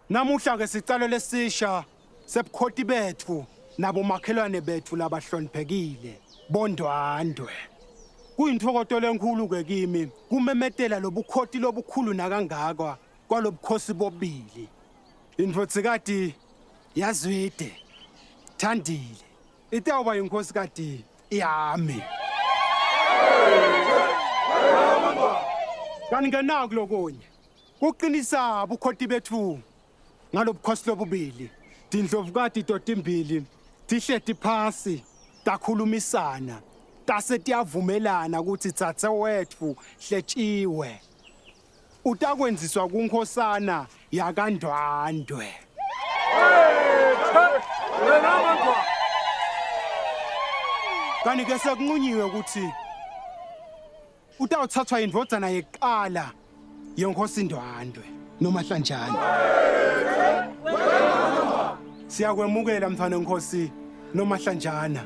Namuhla ke sicalo lesisha sebukhoti bethu nabo makhelwane bethu labahloniphekile bondwandwe. Kuyinthokoto lenkulu ke kimi kumemetela lobukhoti lobukhulu nakangaka kwalobukhosi bobili. Indvodsikati Yazwide Thandile itawuba inkosikati yami. Kanti ngenaku lokunye kuqinisa ubukhoti bethu ngalobukhosi lobubili. Tindlovukati totimbili tihleti phasi takhulumisana tase tiyavumelana ukuthi tsatse wethu hletshiwe utakwenziswa kuNkhosana yakandwandwe. Kanti ke sekunqunyiwe ukuthi utawuthathwa indvodzana yeqala yenkosi Ndwandwe noMahlanjana. Siyakwemukela mfana wenkosi noMahlanjana.